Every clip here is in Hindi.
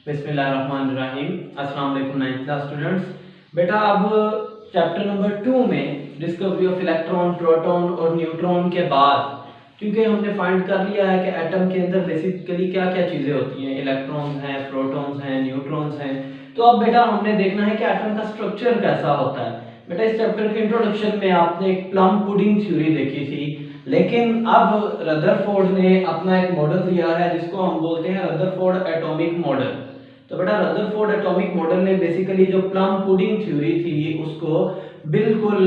बिस्मिल्लाहिर्रहमानिर्रहीम। अस्सलाम वालेकुम 9th क्लास स्टूडेंट्स। बेटा अब चैप्टर नंबर 2 में डिस्कवरी ऑफ इलेक्ट्रॉन, प्रोटॉन और न्यूट्रॉन के बाद, क्योंकि हमने फाइंड कर लिया है कि एटम के अंदर बेसिकली क्या क्या चीज़ें होती हैं, इलेक्ट्रॉन्स हैं, प्रोटॉन्स हैं, न्यूट्रॉन्स हैं। तो अब बेटा हमने देखना है कि एटम का स्ट्रक्चर कैसा होता है। बेटा इस चैप्टर के इंट्रोडक्शन में आपने एक प्लम पुडिंग थ्योरी देखी थी, लेकिन अब रदरफोर्ड ने अपना एक मॉडल दिया है जिसको हम बोलते हैं रदरफोर्ड एटॉमिक मॉडल। तो बेटा रदरफोर्ड एटॉमिक मॉडल ने बेसिकली जो प्लम पुडिंग थ्योरी थी उसको बिल्कुल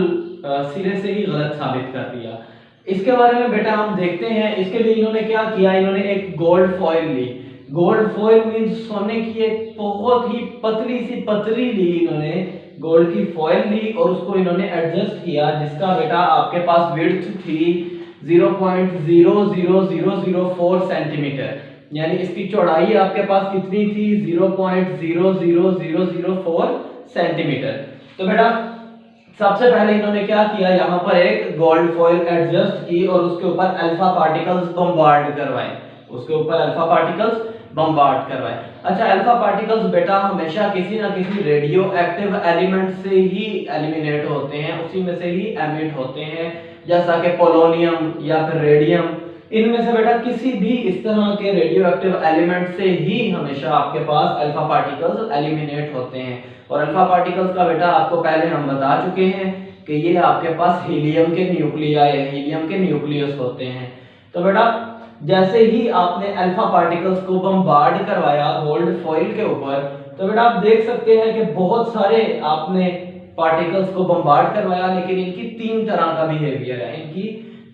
सिरे से ही गलत साबित कर दिया। इसके बारे में बेटा हम देखते हैं। इसके लिए इन्होंने क्या किया, इन्होंने एक गोल्ड फॉइल ली। गोल्ड फॉइल मींस सोने की एक बहुत ही पतली सी पतली ली, इन्होंने गोल्ड की फॉइल ली और उसको इन्होंने एडजस्ट किया, जिसका बेटा आपके पास विड्थ थी 0.00004 सेंटीमीटर, यानी इसकी चौड़ाई आपके पास कितनी थी 0.00004 सेंटीमीटर। तो बेटा सबसे पहले इन्होंने क्या किया, यहाँ पर एक गोल्ड फॉइल एडजस्ट की और उसके ऊपर अल्फा पार्टिकल्स बम्बार्ड करवाए, उसके ऊपर अल्फा पार्टिकल्स बम्बार्ड करवाए। अच्छा, अल्फा पार्टिकल्स बेटा हमेशा किसी ना किसी रेडियो एक्टिव एलिमेंट से ही एलिमिनेट होते हैं, उसी में से ही एमिट होते हैं, जैसा कि पोलोनियम या फिर रेडियम। इनमें से बेटा किसी भी इस तरह के रेडियो एक्टिव एलिमेंट से ही हमेशा आपके पास अल्फा पार्टिकल्स एलिमिनेट होते हैं। और अल्फा पार्टिकल्स का बेटा आपको पहले हम बता चुके हैं कि ये आपके पास हीलियम के न्यूक्लियाई, हीलियम के न्यूक्लियस होते हैं। तो बेटा जैसे ही आपने अल्फा पार्टिकल्स को बम्बार्ड करवाया गोल्ड फॉइल के ऊपर, तो बेटा आप देख सकते हैं कि बहुत सारे आपने पार्टिकल्स को बम्बार्ड करवाया, लेकिन इनकी तीन तरह का बिहेवियर है। इनकी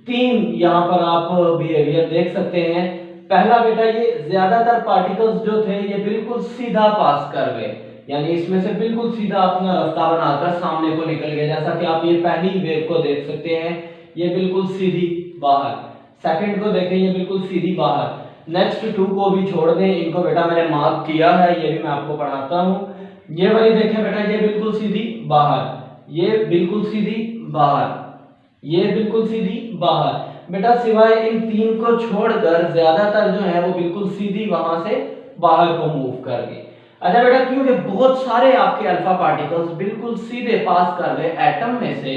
तीन यहाँ पर आप बिहेवियर देख सकते हैं। पहला बेटा, ये ज्यादातर पार्टिकल्स जो थे ये बिल्कुल सीधा पास कर गए, यानी इसमें से बिल्कुल सीधा अपना रास्ता बनाकर सामने को निकल गए, जैसा कि आप ये पहली वेव को देख सकते हैं, ये बिल्कुल सीधी बाहर। सेकंड को देखें, ये बिल्कुल सीधी बाहर। नेक्स्ट टू को भी छोड़ दें, इनको बेटा मैंने मार्क किया है, ये भी मैं आपको पढ़ाता हूँ। ये वाली देखें बेटा, ये बिल्कुल सीधी बाहर, ये बिल्कुल सीधी बाहर, ये बिल्कुल सीधी बाहर। बेटा सिवाय इन तीन को छोड़कर ज्यादातर जो है वो बिल्कुल सीधी वहां से बाहर को मूव कर गई। अच्छा बेटा, क्योंकि बहुत सारे आपके अल्फा पार्टिकल्स बिल्कुल सीधे पास कर गए एटम में से,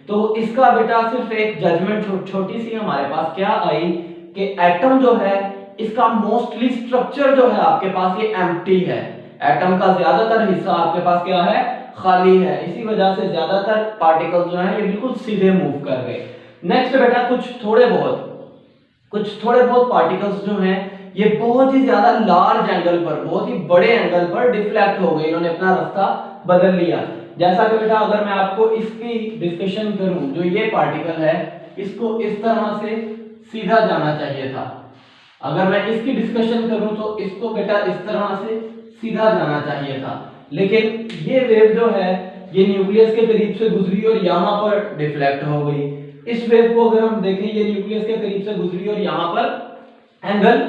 तो इसका बेटा सिर्फ एक जजमेंट छोटी सी हमारे पास क्या आई कि एटम जो है इसका मोस्टली स्ट्रक्चर जो है आपके पास ये एम्प्टी है। एटम का ज्यादातर हिस्सा आपके पास क्या है, खाली है। इसी वजह से ज्यादातर पार्टिकल्स जो हैं ये बिल्कुल सीधे मूव कर गए। नेक्स्ट बेटा, कुछ थोड़े बहुत पार्टिकल्स जो हैं ये बहुत ही ज्यादा लार्ज एंगल पर, बहुत ही बड़े एंगल पर डिफ्लेक्ट हो गए, इन्होंने अपना रास्ता बदल लिया। जैसा कि बेटा अगर मैं आपको इसकी डिस्कशन करूं, जो ये पार्टिकल है इसको इस तरह से सीधा जाना चाहिए था। अगर मैं इसकी डिस्कशन करूं तो इसको बेटा इस तरह से सीधा जाना चाहिए था, लेकिन ये वेव जो है ये न्यूक्लियस के करीब से गुजरी और यहाँ पर डिफ्लेक्ट हो गई। इस वेव को अगर हम देखें, ये न्यूक्लियस के करीब से गुजरी और यहाँ पर एंगल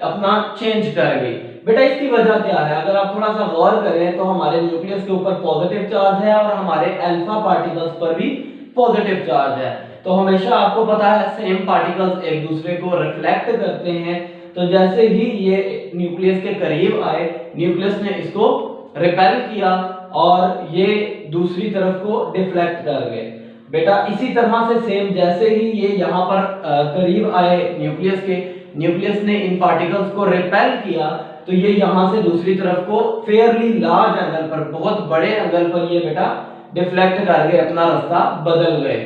अपना चेंज कर गई। बेटा इसकी वजह क्या है, अगर आप थोड़ा सा गौर करें तो हमारे न्यूक्लियस के ऊपर पॉजिटिव चार्ज है और हमारे अल्फा पार्टिकल्स पर भी पॉजिटिव चार्ज है। तो हमेशा आपको पता है सेम पार्टिकल्स एक दूसरे को रिफ्लेक्ट करते हैं। तो जैसे ही ये न्यूक्लियस के करीब आए, न्यूक्लियस ने इसको रिपेल किया और ये दूसरी तरफ को डिफ्लेक्ट कर गए। बेटा इसी तरह से सेम जैसे ही ये यहाँ पर करीब आए न्यूक्लियस के, न्यूक्लियस ने इन पार्टिकल्स को रिपेल किया, तो ये यहाँ से दूसरी तरफ को फेयरली लार्ज एंगल पर, बहुत बड़े एंगल पर ये बेटा डिफ्लेक्ट कर गए, अपना रास्ता बदल गए।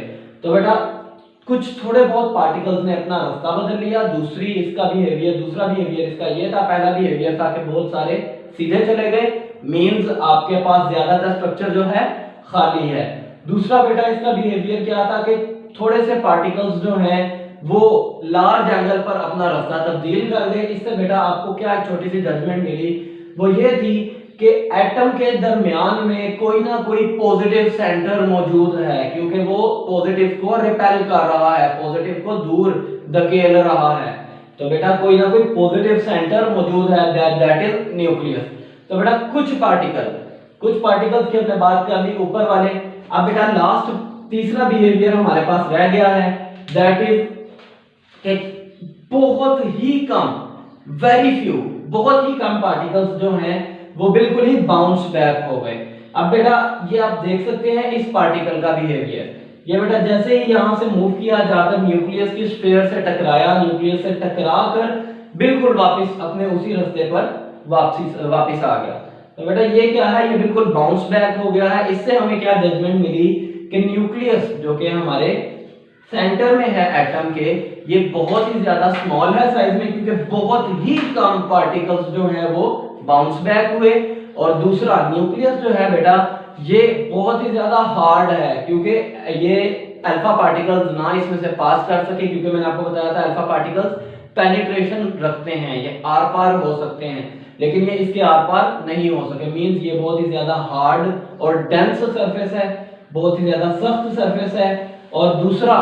तो बेटा कुछ थोड़े बहुत पार्टिकल्स ने अपना रास्ता बदल लिया। दूसरा बिहेवियर इसका ये था, पहला बिहेवियर था कि बहुत सारे सीधे चले गए, मींस आपके पास ज्यादातर स्ट्रक्चर जो है खाली है। दूसरा बेटा इसका बिहेवियर क्या था कि थोड़े से पार्टिकल्स जो हैं वो लार्ज एंगल पर अपना रास्ता तब्दील कर गए। इससे बेटा आपको क्या एक छोटी सी जजमेंट मिली, वो ये थी कि एटम के दरमियान में कोई ना कोई पॉजिटिव सेंटर मौजूद है, क्योंकि वो पॉजिटिव को रिपेल कर रहा है, पॉजिटिव को दूर धकेल रहा है। तो बेटा कोई ना कोई पॉजिटिव सेंटर मौजूद है, दैट इज न्यूक्लियस। तो बेटा कुछ पार्टिकल्स की हमने बात कर ली ऊपर वाले। अब बेटा लास्ट तीसरा बिहेवियर हमारे पास रह गया है, दैट इज बहुत ही कम, वेरी फ्यू बहुत ही कम पार्टिकल्स जो हैं वो बिल्कुल ही बाउंस बैक हो गए। अब बेटा ये आप देख सकते हैं इस पार्टिकल का बिहेवियर, ये बेटा जैसे ही यहां से मूव किया जाकर न्यूक्लियस की स्फीयर से टकराया, न्यूक्लियस से टकराकर बिल्कुल वापस अपने उसी रास्ते पर वापस आ गया। तो बेटा ये क्या है, ये बिल्कुल बाउंस बैक हो गया है। इससे हमें क्या जजमेंट मिली कि न्यूक्लियस जो कि हमारे सेंटर में है एटम के, ये बहुत ही ज्यादा स्मॉल है साइज में, क्योंकि बहुत ही कम पार्टिकल्स जो है वो बाउंस बैक हुए। और दूसरा न्यूक्लियस जो है बेटा ये बहुत ही ज्यादा हार्ड है, क्योंकि ये अल्फा पार्टिकल्स ना इसमें से पास कर सके, क्योंकि मैंने आपको बताया था अल्फा पार्टिकल्स पेनिट्रेशन रखते हैं, ये आर पार हो सकते हैं, लेकिन ये इसके आर पार नहीं हो सके। मींस ये बहुत ही ज्यादा हार्ड और डेंस सरफेस है, बहुत ही ज्यादा सख्त सरफेस है। और दूसरा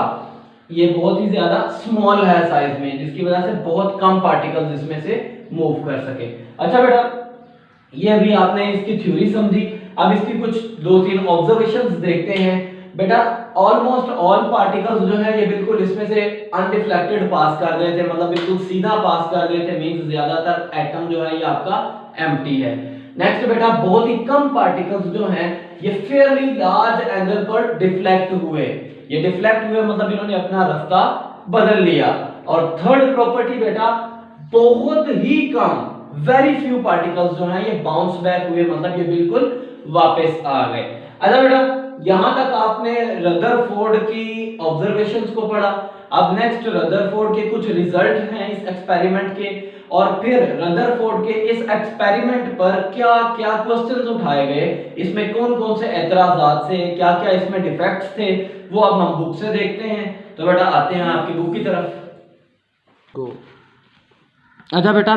ये बहुत ही ज्यादा स्मॉल है साइज में, जिसकी वजह से बहुत कम पार्टिकल्स इसमें से मूव कर सके। अच्छा बेटा ये अभी आपने इसकी थ्योरी समझी, अब इसकी कुछ 2-3 ऑब्जर्वेशंस देखते हैं। बेटा ऑलमोस्ट ऑल पार्टिकल्स जो है ये बिल्कुल इसमें से अनडिफ्लेक्टेड पास कर गए थे, मतलब बिल्कुल सीधा पास कर गए थे। मींस ज्यादातर एटम जो है ये आपका एम्प्टी है। नेक्स्ट बेटा बहुत ही कम पार्टिकल्स जो हैं ये फेयरली लार्ज एंगल पर डिफ्लेक्ट हुए। ये डिफ्लेक्ट हुए मतलब इन्होंने अपना रास्ता बदल लिया। और थर्ड प्रॉपर्टी बेटा बहुत ही कम, वेरी फ्यू पार्टिकल्स जो हैं ये बाउंस बैक हुए, मतलब ये बिल्कुल वापस आ गए। अच्छा बेटा यहां तक आपने रदरफोर्ड की ऑब्जर्वेशंस को पढ़ा। अब नेक्स्ट रदरफोर्ड के कुछ रिजल्ट हैं इस एक्सपेरिमेंट के, और फिर रदरफोर्ड के इस एक्सपेरिमेंट पर क्या क्या क्वेश्चंस उठाए गए, इसमें कौन कौन से एतराजात थे, क्या क्या इसमें डिफेक्ट्स थे, वो अब हम बुक से देखते हैं। तो बेटा आते हैं आपकी बुक की तरफ। अच्छा बेटा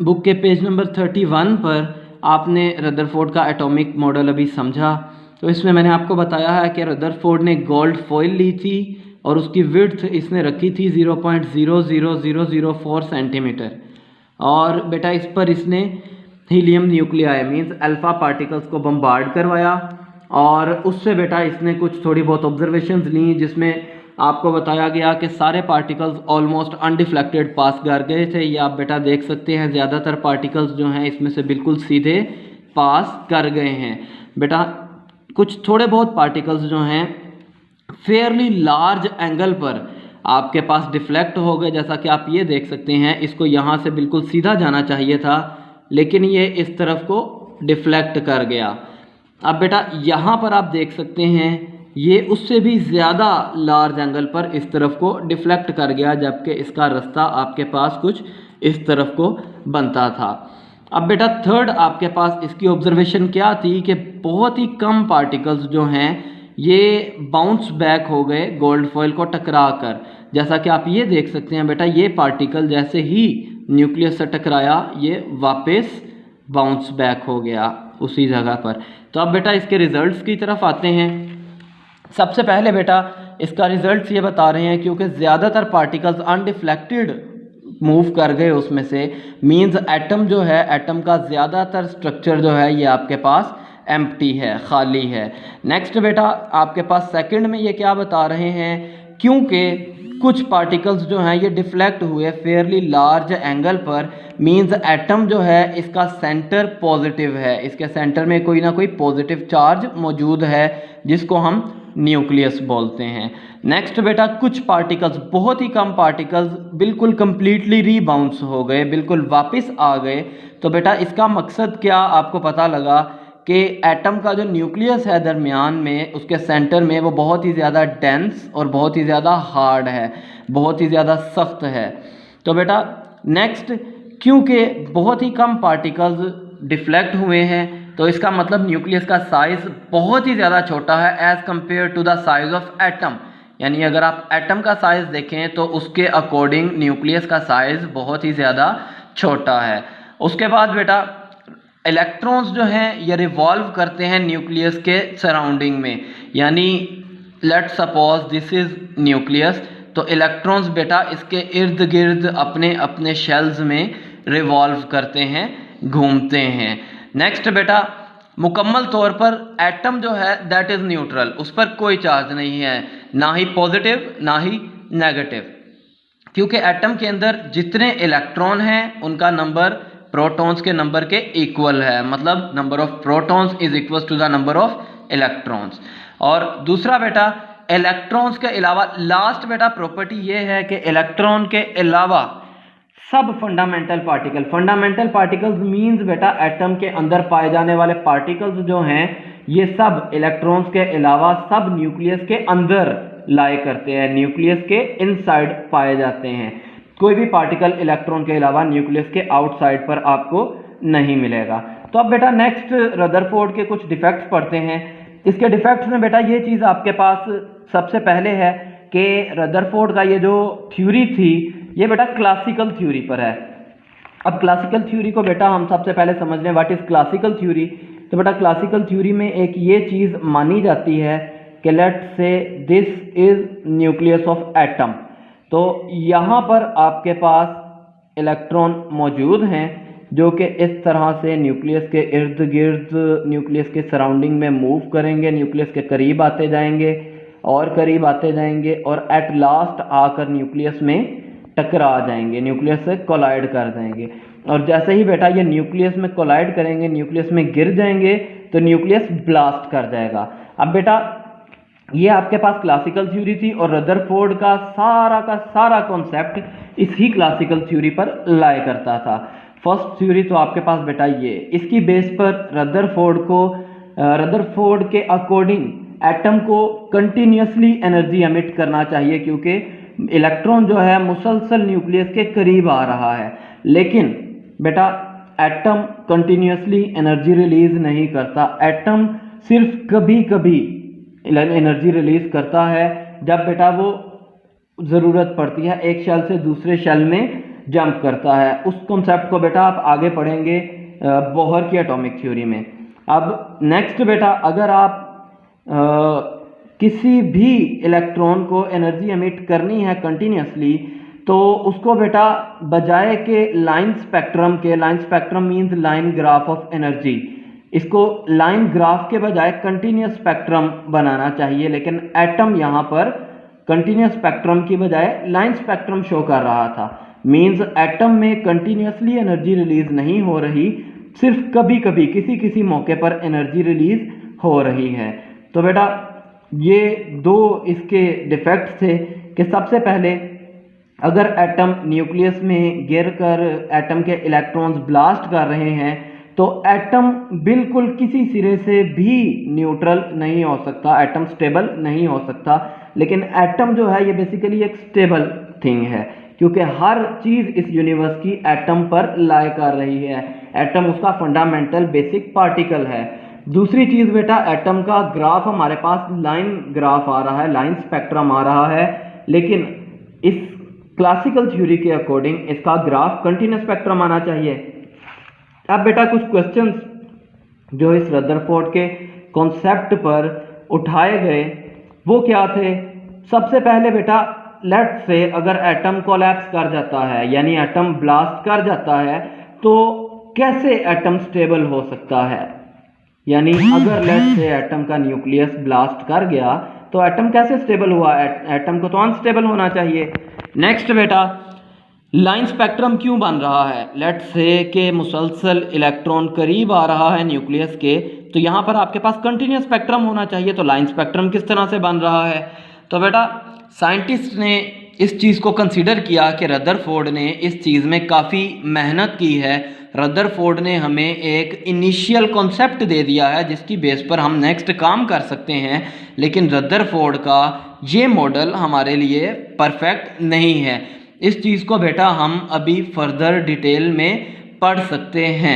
बुक के पेज नंबर 31 पर आपने रदरफोर्ड का एटॉमिक मॉडल अभी समझा। तो इसमें मैंने आपको बताया है कि रदरफोर्ड ने गोल्ड फॉइल ली थी और उसकी विड्थ इसने रखी थी 0.00004 सेंटीमीटर। और बेटा इस पर इसने helium nuclei means alpha particles को बम्बार्ड करवाया, और उससे बेटा इसने कुछ थोड़ी बहुत ऑब्जर्वेशंस ली, जिसमें आपको बताया गया कि सारे पार्टिकल्स ऑलमोस्ट अनडिफ्लेक्टेड पास कर गए थे। ये आप बेटा देख सकते हैं, ज़्यादातर पार्टिकल्स जो हैं इसमें से बिल्कुल सीधे पास कर गए हैं। बेटा कुछ थोड़े बहुत पार्टिकल्स जो हैं फेयरली लार्ज एंगल पर आपके पास डिफ्लेक्ट हो गए, जैसा कि आप ये देख सकते हैं। इसको यहाँ से बिल्कुल सीधा जाना चाहिए था, लेकिन ये इस तरफ को डिफ्लेक्ट कर गया। अब बेटा यहाँ पर आप देख सकते हैं ये उससे भी ज़्यादा लार्ज एंगल पर इस तरफ को डिफ्लेक्ट कर गया, जबकि इसका रास्ता आपके पास कुछ इस तरफ को बनता था। अब बेटा थर्ड आपके पास इसकी ऑब्जर्वेशन क्या थी कि बहुत ही कम पार्टिकल्स जो हैं ये बाउंस बैक हो गए गोल्ड फॉइल को टकरा कर। जैसा कि आप ये देख सकते हैं बेटा, ये पार्टिकल जैसे ही न्यूक्लियस से टकराया ये वापस बाउंस बैक हो गया उसी जगह पर। तो अब बेटा इसके रिजल्ट्स की तरफ आते हैं। सबसे पहले बेटा इसका रिजल्ट्स ये बता रहे हैं, क्योंकि ज़्यादातर पार्टिकल्स अनडिफ्लेक्टेड मूव कर गए उसमें से, मींस एटम जो है, एटम का ज़्यादातर स्ट्रक्चर जो है ये आपके पास एम्प्टी है, खाली है। नेक्स्ट बेटा आपके पास सेकंड में ये क्या बता रहे हैं, क्योंकि कुछ पार्टिकल्स जो हैं ये डिफ्लेक्ट हुए फेयरली लार्ज एंगल पर, मींस एटम जो है इसका सेंटर पॉजिटिव है, इसके सेंटर में कोई ना कोई पॉजिटिव चार्ज मौजूद है, जिसको हम न्यूक्लियस बोलते हैं। नेक्स्ट बेटा कुछ पार्टिकल्स, बहुत ही कम पार्टिकल्स बिल्कुल कंप्लीटली रीबाउंस हो गए, बिल्कुल वापस आ गए। तो बेटा इसका मकसद क्या आपको पता लगा कि एटम का जो न्यूक्लियस है दरमियान में, उसके सेंटर में, वो बहुत ही ज़्यादा डेंस और बहुत ही ज़्यादा हार्ड है, बहुत ही ज़्यादा सख्त है। तो बेटा नेक्स्ट क्योंकि बहुत ही कम पार्टिकल्स डिफ्लेक्ट हुए हैं, तो इसका मतलब न्यूक्लियस का साइज़ बहुत ही ज़्यादा छोटा है as compare to the size of atom. यानी अगर आप एटम का साइज़ देखें तो उसके अकॉर्डिंग न्यूक्लियस का साइज़ बहुत ही ज़्यादा छोटा है। उसके बाद बेटा इलेक्ट्रॉन्स जो हैं ये रिवॉल्व करते हैं न्यूक्लियस के सराउंडिंग में, यानी let suppose this is nucleus, तो इलेक्ट्रॉन्स बेटा इसके इर्द गिर्द अपने अपने शेल्स में रिवॉल्व करते हैं, घूमते हैं। नेक्स्ट बेटा मुकम्मल तौर पर एटम जो है दैट इज़ न्यूट्रल, उस पर कोई चार्ज नहीं है, ना ही पॉजिटिव ना ही नेगेटिव, क्योंकि एटम के अंदर जितने इलेक्ट्रॉन हैं उनका नंबर प्रोटॉन्स के नंबर के इक्वल है, मतलब number of protons is equal to the number of electrons. और दूसरा बेटा इलेक्ट्रॉन्स के अलावा लास्ट बेटा प्रॉपर्टी ये है कि इलेक्ट्रॉन के अलावा सब फंडामेंटल पार्टिकल्स मींस बेटा एटम के अंदर पाए जाने वाले पार्टिकल्स जो हैं ये सब इलेक्ट्रॉन्स के अलावा सब न्यूक्लियस के अंदर लाए करते हैं, न्यूक्लियस के इनसाइड पाए जाते हैं। कोई भी पार्टिकल इलेक्ट्रॉन के अलावा न्यूक्लियस के आउटसाइड पर आपको नहीं मिलेगा। तो अब बेटा नेक्स्ट रदरफोर्ड के कुछ डिफेक्ट्स पढ़ते हैं। इसके डिफेक्ट्स में बेटा ये चीज़ आपके पास सबसे पहले है कि रदरफोर्ड का ये जो थ्योरी थी ये बेटा क्लासिकल थ्योरी पर है। अब क्लासिकल थ्योरी को बेटा हम सबसे पहले समझ लें व्हाट इज क्लासिकल थ्योरी। तो बेटा क्लासिकल थ्योरी में एक ये चीज़ मानी जाती है कि let's say this is nucleus of atom. तो यहाँ पर आपके पास इलेक्ट्रॉन मौजूद हैं जो कि इस तरह से न्यूक्लियस के इर्द गिर्द न्यूक्लियस के सराउंडिंग में मूव करेंगे, न्यूक्लियस के करीब आते जाएंगे और करीब आते जाएंगे और एट लास्ट आकर न्यूक्लियस में टकरा जाएंगे, न्यूक्लियस से कोलाइड कर जाएंगे। और जैसे ही बेटा ये न्यूक्लियस में कोलाइड करेंगे, न्यूक्लियस में गिर जाएंगे तो न्यूक्लियस ब्लास्ट कर जाएगा। अब बेटा ये आपके पास क्लासिकल थ्योरी थी और रदरफोर्ड का सारा कॉन्सेप्ट इसी क्लासिकल थ्योरी पर लाया करता था। फर्स्ट थ्योरी तो आपके पास बेटा ये, इसकी बेस पर रदरफोर्ड के अकॉर्डिंग एटम को कंटिन्यूसली एनर्जी एमिट करना चाहिए क्योंकि इलेक्ट्रॉन जो है मुसलसल न्यूक्लियस के करीब आ रहा है। लेकिन बेटा एटम कंटिन्यूसली एनर्जी रिलीज नहीं करता, एटम सिर्फ कभी कभी एनर्जी रिलीज करता है जब बेटा वो ज़रूरत पड़ती है, एक शेल से दूसरे शेल में जंप करता है। उस कॉन्सेप्ट को बेटा आप आगे पढ़ेंगे बोहर की एटॉमिक थ्योरी में। अब नेक्स्ट बेटा अगर आप किसी भी इलेक्ट्रॉन को एनर्जी एमिट करनी है कंटिन्यूसली तो उसको बेटा बजाय के line spectrum means line graph of energy, इसको लाइन ग्राफ के बजाय कंटिन्यूस स्पेक्ट्रम बनाना चाहिए। लेकिन एटम यहाँ पर कंटिन्यूस स्पेक्ट्रम की बजाय लाइन स्पेक्ट्रम शो कर रहा था, मींस एटम में कंटिन्यूसली एनर्जी रिलीज नहीं हो रही, सिर्फ कभी कभी किसी मौके पर एनर्जी रिलीज हो रही है। तो बेटा ये दो इसके डिफेक्ट्स थे कि सबसे पहले अगर एटम न्यूक्लियस में गिरकर एटम के इलेक्ट्रॉन्स ब्लास्ट कर रहे हैं तो एटम बिल्कुल किसी सिरे से भी न्यूट्रल नहीं हो सकता, एटम स्टेबल नहीं हो सकता। लेकिन एटम जो है ये बेसिकली एक स्टेबल थिंग है क्योंकि हर चीज़ इस यूनिवर्स की एटम पर लाई कर रही है, एटम उसका फंडामेंटल बेसिक पार्टिकल है। दूसरी चीज़ बेटा एटम का ग्राफ हमारे पास लाइन ग्राफ आ रहा है, लाइन स्पेक्ट्रम आ रहा है, लेकिन इस क्लासिकल थ्योरी के अकॉर्डिंग इसका ग्राफ कंटिन्यूस स्पेक्ट्रम आना चाहिए। अब बेटा कुछ क्वेश्चंस जो इस रदरफोर्ड के कॉन्सेप्ट पर उठाए गए वो क्या थे। सबसे पहले बेटा लेट्स से अगर एटम कोलैप्स कर जाता है यानी एटम ब्लास्ट कर जाता है तो कैसे एटम स्टेबल हो सकता है, यानी अगर लेट्स से एटम का न्यूक्लियस ब्लास्ट कर गया तो एटम कैसे स्टेबल हुआ, एटम को तो अनस्टेबल होना चाहिए। नेक्स्ट बेटा लाइन स्पेक्ट्रम क्यों बन रहा है, लेट्स से कि मुसलसल इलेक्ट्रॉन करीब आ रहा है न्यूक्लियस के तो यहाँ पर आपके पास कंटिन्यूस स्पेक्ट्रम होना चाहिए, तो लाइन स्पेक्ट्रम किस तरह से बन रहा है। तो बेटा साइंटिस्ट ने इस चीज़ को कंसीडर किया कि रदरफोर्ड ने इस चीज़ में काफ़ी मेहनत की है। रदरफोर्ड ने हमें एक इनिशियल कॉन्सेप्ट दे दिया है जिसकी बेस पर हम नेक्स्ट काम कर सकते हैं, लेकिन रदरफोर्ड का ये मॉडल हमारे लिए परफेक्ट नहीं है। इस चीज़ को बेटा हम अभी फर्दर डिटेल में पढ़ सकते हैं।